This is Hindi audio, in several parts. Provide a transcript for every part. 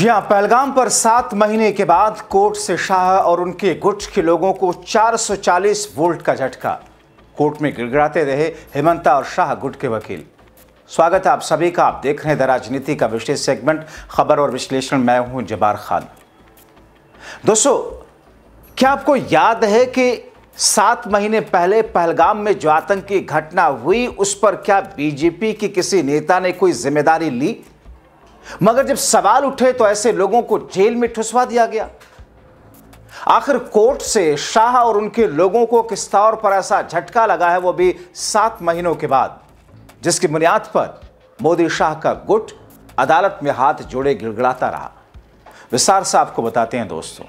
जी हां, पहलगाम पर 7 महीने के बाद कोर्ट से शाह और उनके गुट के लोगों को 440 वोल्ट का झटका। कोर्ट में गिड़गिड़ाते रहे हेमंता और शाह गुट के वकील। स्वागत है आप सभी का। आप देख रहे हैं द राजनीति का विशेष सेगमेंट खबर और विश्लेषण। मैं हूं जब्बार खान। दोस्तों, क्या आपको याद है कि 7 महीने पहले पहलगाम में जो आतंकी घटना हुई उस पर क्या बीजेपी की किसी नेता ने कोई जिम्मेदारी ली? मगर जब सवाल उठे तो ऐसे लोगों को जेल में ठुसवा दिया गया। आखिर कोर्ट से शाह और उनके लोगों को किस तौर पर ऐसा झटका लगा है, वो भी 7 महीनों के बाद, जिसकी बुनियाद पर मोदी शाह का गुट अदालत में हाथ जोड़े गिड़गिड़ाता रहा। विस्तार से आपको बताते हैं दोस्तों,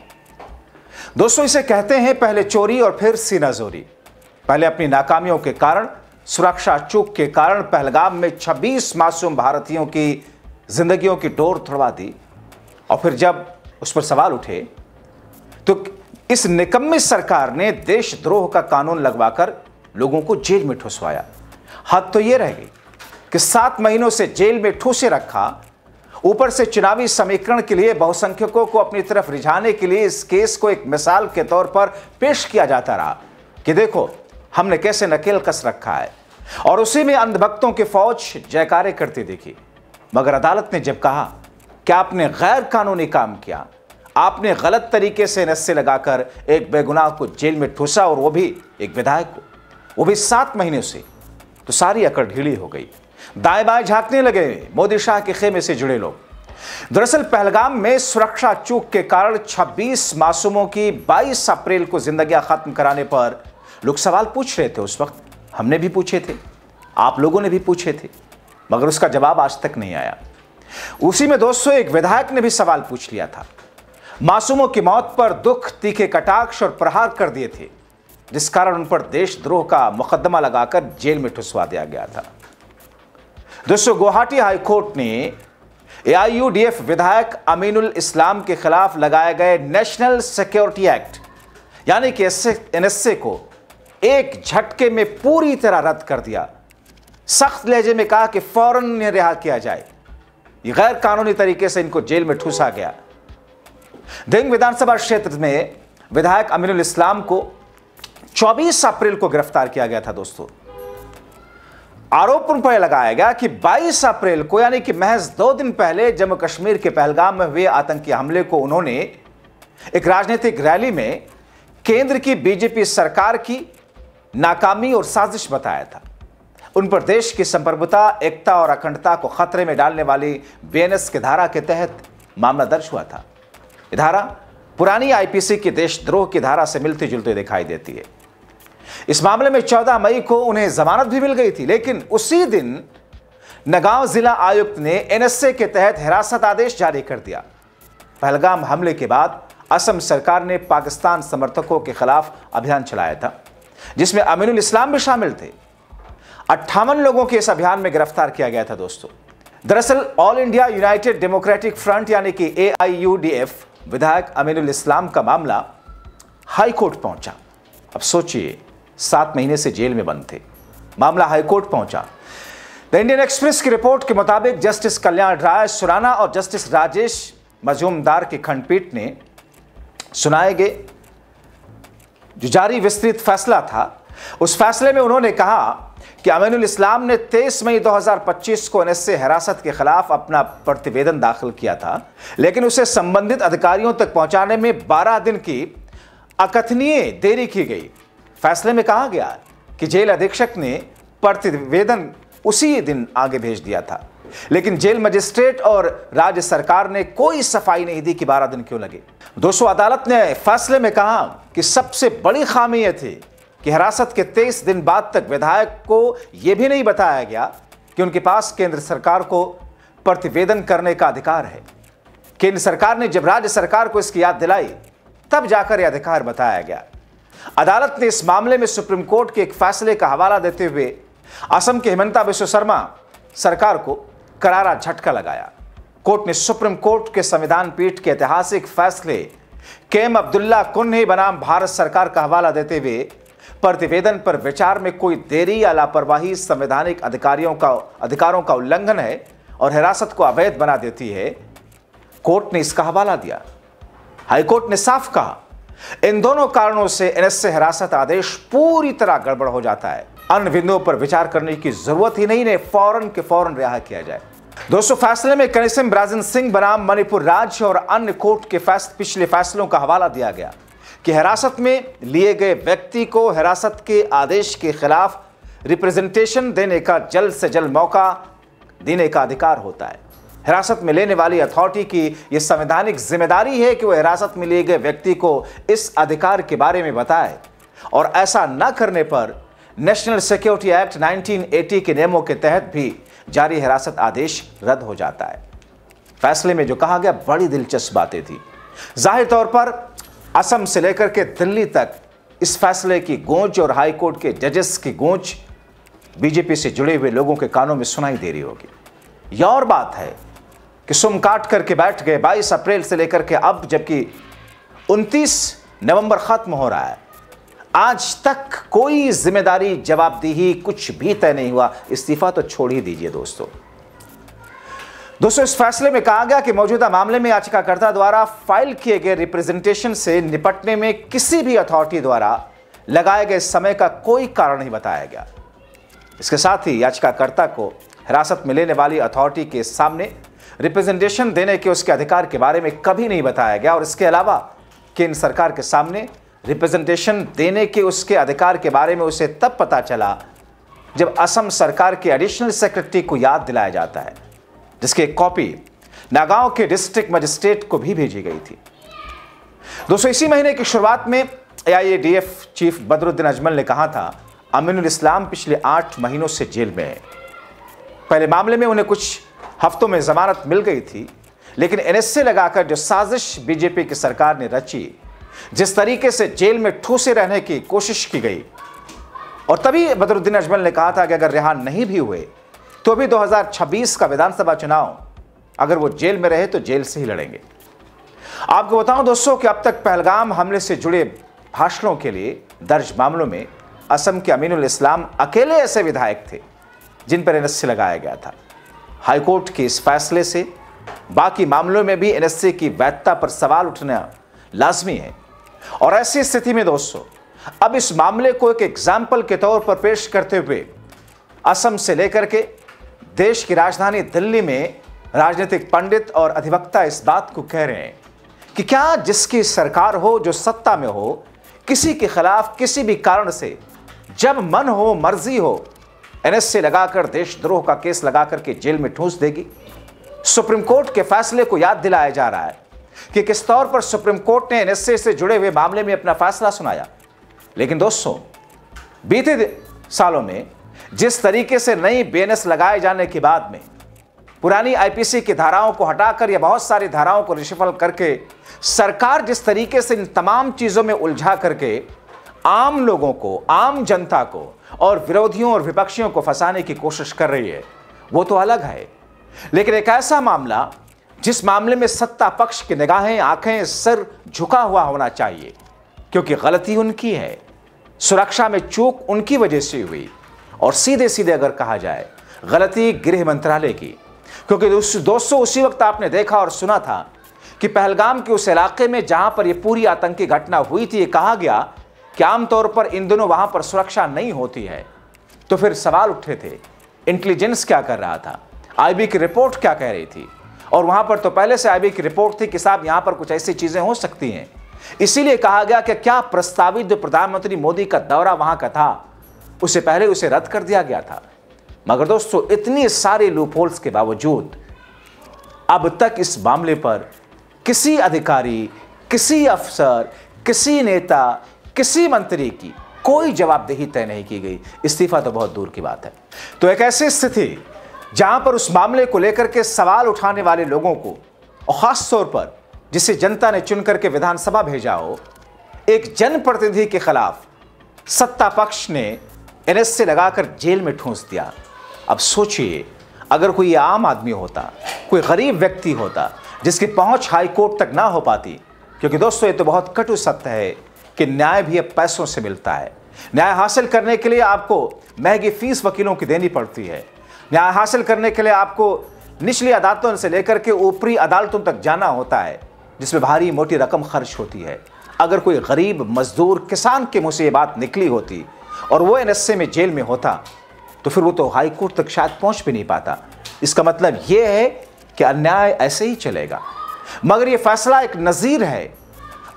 इसे कहते हैं पहले चोरी और फिर सीनाजोरी। पहले अपनी नाकामियों के कारण, सुरक्षा चूक के कारण पहलगाम में 26 मासूम भारतीयों की जिंदगियों की डोर तोड़वा दी, और फिर जब उस पर सवाल उठे तो इस निकम्मी सरकार ने देशद्रोह का कानून लगवाकर लोगों को जेल में ठुसवाया। हद तो यह रह गई कि 7 महीनों से जेल में ठूसे रखा, ऊपर से चुनावी समीकरण के लिए बहुसंख्यकों को अपनी तरफ रिझाने के लिए इस केस को एक मिसाल के तौर पर पेश किया जाता रहा कि देखो हमने कैसे नकेल कस रखा है, और उसी में अंधभक्तों की फौज जयकारे करती दिखी। मगर अदालत ने जब कहा कि आपने गैर कानूनी काम किया, आपने गलत तरीके से नस्से लगाकर एक बेगुनाह को जेल में ठूसा, और वो भी एक विधायक को, वो भी 7 महीने से, तो सारी अकड़ ढीली हो गई। दाएं बाएं झांकने लगे मोदी शाह के खेमे से जुड़े लोग। दरअसल पहलगाम में सुरक्षा चूक के कारण 26 मासूमों की 22 अप्रैल को जिंदगियां खत्म कराने पर लोग सवाल पूछ रहे थे। उस वक्त हमने भी पूछे थे, आप लोगों ने भी पूछे थे, मगर उसका जवाब आज तक नहीं आया। उसी में दोस्तों एक विधायक ने भी सवाल पूछ लिया था। मासूमों की मौत पर दुख, तीखे कटाक्ष और प्रहार कर दिए थे, जिस कारण उन पर देशद्रोह का मुकदमा लगाकर जेल में ठुसवा दिया गया था। दोस्तों, गुवाहाटी हाईकोर्ट ने एआईयूडीएफ विधायक अमीनुल इस्लाम के खिलाफ लगाए गए नेशनल सिक्योरिटी एक्ट यानी कि एनएसए को एक झटके में पूरी तरह रद्द कर दिया। सख्त लहजे में कहा कि फौरन इन्हें रिहा किया जाए। ये गैर कानूनी तरीके से इनको जेल में ठूसा गया। दिंग विधानसभा क्षेत्र में विधायक अमीनुल इस्लाम को 24 अप्रैल को गिरफ्तार किया गया था। दोस्तों, आरोप उन पर लगाया गया कि 22 अप्रैल को यानी कि महज 2 दिन पहले जम्मू कश्मीर के पहलगाम में हुए आतंकी हमले को उन्होंने एक राजनीतिक रैली में केंद्र की बीजेपी सरकार की नाकामी और साजिश बताया था। उन पर देश की संप्रभुता, एकता और अखंडता को खतरे में डालने वाली बीएनएस की धारा के तहत मामला दर्ज हुआ था। यह धारा पुरानी आईपीसी की देशद्रोह की धारा से मिलती जुलती दिखाई देती है। इस मामले में 14 मई को उन्हें जमानत भी मिल गई थी, लेकिन उसी दिन नगांव जिला आयुक्त ने एनएसए के तहत हिरासत आदेश जारी कर दिया। पहलगाम हमले के बाद असम सरकार ने पाकिस्तान समर्थकों के खिलाफ अभियान चलाया था, जिसमें अमीनुल इस्लाम भी शामिल थे। 58 लोगों के इस अभियान में गिरफ्तार किया गया था। दोस्तों, दरअसल all India United democratic front यानी कि एआईयूडीएफ विधायक अमीनुल इस्लाम का मामला हाई कोर्ट पहुंचा। अब सोचिए, 7 महीने से जेल में बंद थे, मामला हाई कोर्ट पहुंचा। द इंडियन एक्सप्रेस की रिपोर्ट के मुताबिक जस्टिस कल्याण राय सुराना और जस्टिस राजेश मजूमदार की खंडपीठ ने सुनाए गए जो जारी विस्तृत फैसला था, उस फैसले में उन्होंने कहा कि अमीनुल इस्लाम ने 23 मई 2025 को एनएसए हिरासत के खिलाफ अपना प्रतिवेदन दाखिल किया था, लेकिन उसे संबंधित अधिकारियों तक पहुंचाने में 12 दिन की अकथनीय देरी की गई। फैसले में कहा गया कि जेल अधीक्षक ने प्रतिवेदन उसी दिन आगे भेज दिया था, लेकिन जेल मजिस्ट्रेट और राज्य सरकार ने कोई सफाई नहीं दी कि 12 दिन क्यों लगे। दोस्तों, अदालत ने फैसले में कहा कि सबसे बड़ी खामी यह थी कि हिरासत के 23 दिन बाद तक विधायक को यह भी नहीं बताया गया कि उनके पास केंद्र सरकार को प्रतिवेदन करने का अधिकार है। केंद्र सरकार ने जब राज्य सरकार को इसकी याद दिलाई, तब जाकर यह अधिकार बताया गया। अदालत ने इस मामले में सुप्रीम कोर्ट के एक फैसले का हवाला देते हुए असम के हिमंता बिस्वा शर्मा सरकार को करारा झटका लगाया। कोर्ट ने सुप्रीम कोर्ट के संविधान पीठ के ऐतिहासिक फैसले केएम अब्दुल्ला कुन्ही बनाम भारत सरकार का हवाला देते हुए प्रतिवेदन पर विचार में कोई देरी या लापरवाही संवैधानिक अधिकारों का उल्लंघन है और हिरासत को अवैध बना देती है, कोर्ट ने इसका हवाला दिया। हाईकोर्ट ने साफ कहा, इन दोनों कारणों से एनएसए हिरासत आदेश पूरी तरह गड़बड़ हो जाता है। अन्य बिंदुओं पर विचार करने की जरूरत ही नहीं, इन्हें फौरन के फौरन रिहा किया जाए। दोस्तों, फैसले में कनिष्ठ ब्राजन सिंह बनाम मणिपुर राज्य और अन्य कोर्ट के पिछले फैसलों का हवाला दिया गया कि हिरासत में लिए गए व्यक्ति को हिरासत के आदेश के खिलाफ रिप्रेजेंटेशन देने का जल्द से जल्द मौका देने का अधिकार होता है। हिरासत में लेने वाली अथॉरिटी की यह संवैधानिक जिम्मेदारी है कि वह हिरासत में लिए गए व्यक्ति को इस अधिकार के बारे में बताए, और ऐसा न करने पर नेशनल सिक्योरिटी एक्ट 1980 के नियमों के तहत भी जारी हिरासत आदेश रद्द हो जाता है। फैसले में जो कहा गया, बड़ी दिलचस्प बातें थी। जाहिर तौर पर असम से लेकर के दिल्ली तक इस फैसले की गूंज और हाईकोर्ट के जजेस की गूंज बीजेपी से जुड़े हुए लोगों के कानों में सुनाई दे रही होगी। यह और बात है कि सुम काट करके बैठ गए 22 अप्रैल से लेकर के अब, जबकि 29 नवंबर खत्म हो रहा है, आज तक कोई जिम्मेदारी, जवाबदेही, कुछ भी तय नहीं हुआ। इस्तीफा तो छोड़ ही दीजिए दोस्तों। इस फैसले में कहा गया कि मौजूदा मामले में याचिकाकर्ता द्वारा फाइल किए गए रिप्रेजेंटेशन से निपटने में किसी भी अथॉरिटी द्वारा लगाए गए समय का कोई कारण नहीं बताया गया। इसके साथ ही याचिकाकर्ता को हिरासत में लेने वाली अथॉरिटी के सामने रिप्रेजेंटेशन देने के उसके अधिकार के बारे में कभी नहीं बताया गया, और इसके अलावा केंद्र सरकार के सामने रिप्रेजेंटेशन देने के उसके अधिकार के बारे में उसे तब पता चला जब असम सरकार के एडिशनल सेक्रेटरी को याद दिलाया जाता है, जिसकी एक कॉपी नागांव के डिस्ट्रिक्ट मजिस्ट्रेट को भी भेजी गई थी। दोस्तों, इसी महीने की शुरुआत में एआईएडीएफ चीफ बदरुद्दीन अजमल ने कहा था, अमीनुल इस्लाम पिछले 8 महीनों से जेल में है। पहले मामले में उन्हें कुछ हफ्तों में जमानत मिल गई थी, लेकिन एनएसए लगाकर जो साजिश बीजेपी की सरकार ने रची, जिस तरीके से जेल में ठूसे रहने की कोशिश की गई, और तभी बदरुद्दीन अजमल ने कहा था कि अगर रिहा नहीं भी हुए तो भी 2026 का विधानसभा चुनाव अगर वो जेल में रहे तो जेल से ही लड़ेंगे। आपको बताऊं दोस्तों कि अब तक पहलगाम हमले से जुड़े भाषणों के लिए दर्ज मामलों में असम के अमीनुल इस्लाम अकेले ऐसे विधायक थे जिन पर एनएसए लगाया गया था। हाईकोर्ट के इस फैसले से बाकी मामलों में भी एनएसए की वैधता पर सवाल उठना लाजमी है, और ऐसी स्थिति में दोस्तों अब इस मामले को एक एग्जाम्पल के तौर पर पेश करते हुए असम से लेकर के देश की राजधानी दिल्ली में राजनीतिक पंडित और अधिवक्ता इस बात को कह रहे हैं कि क्या जिसकी सरकार हो, जो सत्ता में हो, किसी के खिलाफ किसी भी कारण से जब मन हो, मर्जी हो, एनएसए लगाकर देशद्रोह का केस लगाकर के जेल में ठूंस देगी। सुप्रीम कोर्ट के फैसले को याद दिलाया जा रहा है कि किस तौर पर सुप्रीम कोर्ट ने एनएसए से जुड़े हुए मामले में अपना फैसला सुनाया। लेकिन दोस्तों, बीते सालों में जिस तरीके से नई बीएनएस लगाए जाने के बाद में पुरानी आईपीसी की धाराओं को हटाकर या बहुत सारी धाराओं को रिशफल करके सरकार जिस तरीके से इन तमाम चीजों में उलझा करके आम लोगों को, आम जनता को और विरोधियों और विपक्षियों को फंसाने की कोशिश कर रही है, वो तो अलग है। लेकिन एक ऐसा मामला जिस मामले में सत्ता पक्ष की निगाहें, आंखें, सिर झुका हुआ होना चाहिए, क्योंकि गलती उनकी है, सुरक्षा में चूक उनकी वजह से हुई, और सीधे सीधे अगर कहा जाए गलती गृह मंत्रालय की। क्योंकि दोस्तों, उसी वक्त आपने देखा और सुना था कि पहलगाम के उस इलाके में जहां पर यह पूरी आतंकी घटना हुई थी, ये कहा गया कि आमतौर पर इन दिनों वहां पर सुरक्षा नहीं होती है। तो फिर सवाल उठे थे, इंटेलिजेंस क्या कर रहा था, आईबी की रिपोर्ट क्या कह रही थी, और वहां पर तो पहले से आईबी की रिपोर्ट थी कि साहब यहां पर कुछ ऐसी चीजें हो सकती हैं। इसीलिए कहा गया कि क्या प्रस्तावित जो प्रधानमंत्री मोदी का दौरा वहां का था, उससे पहले उसे रद्द कर दिया गया था। मगर दोस्तों, इतनी सारे लूपहोल्स के बावजूद अब तक इस मामले पर किसी अधिकारी, किसी अफसर, किसी नेता, किसी मंत्री की कोई जवाबदेही तय नहीं की गई। इस्तीफा तो बहुत दूर की बात है। तो एक ऐसी स्थिति जहां पर उस मामले को लेकर के सवाल उठाने वाले लोगों को, और खास तौर पर जिसे जनता ने चुन करके विधानसभा भेजा हो, एक जनप्रतिनिधि के खिलाफ सत्ता पक्ष ने एनएसए लगाकर जेल में ठूंस दिया। अब सोचिए, अगर कोई आम आदमी होता, कोई गरीब व्यक्ति होता जिसकी पहुंच हाई कोर्ट तक ना हो पाती, क्योंकि दोस्तों ये तो बहुत कटु सत्य है कि न्याय भी अब पैसों से मिलता है। न्याय हासिल करने के लिए आपको महंगी फीस वकीलों की देनी पड़ती है। न्याय हासिल करने के लिए आपको निचली अदालतों से लेकर के ऊपरी अदालतों तक जाना होता है, जिसमें भारी मोटी रकम खर्च होती है। अगर कोई गरीब मजदूर किसान के मुंह से ये बात निकली होती और वो एनएसए में जेल में होता, तो फिर वो तो हाई कोर्ट तक शायद पहुंच भी नहीं पाता। इसका मतलब ये है कि अन्याय ऐसे ही चलेगा। मगर ये फैसला एक नज़ीर है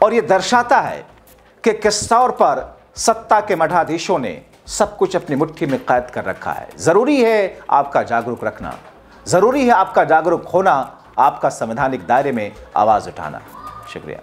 और ये दर्शाता है कि किस तौर पर सत्ता के मठाधीशों ने सब कुछ अपनी मुट्ठी में कैद कर रखा है। ज़रूरी है आपका जागरूक रखना, ज़रूरी है आपका जागरूक होना, आपका संवैधानिक दायरे में आवाज़ उठाना। शुक्रिया।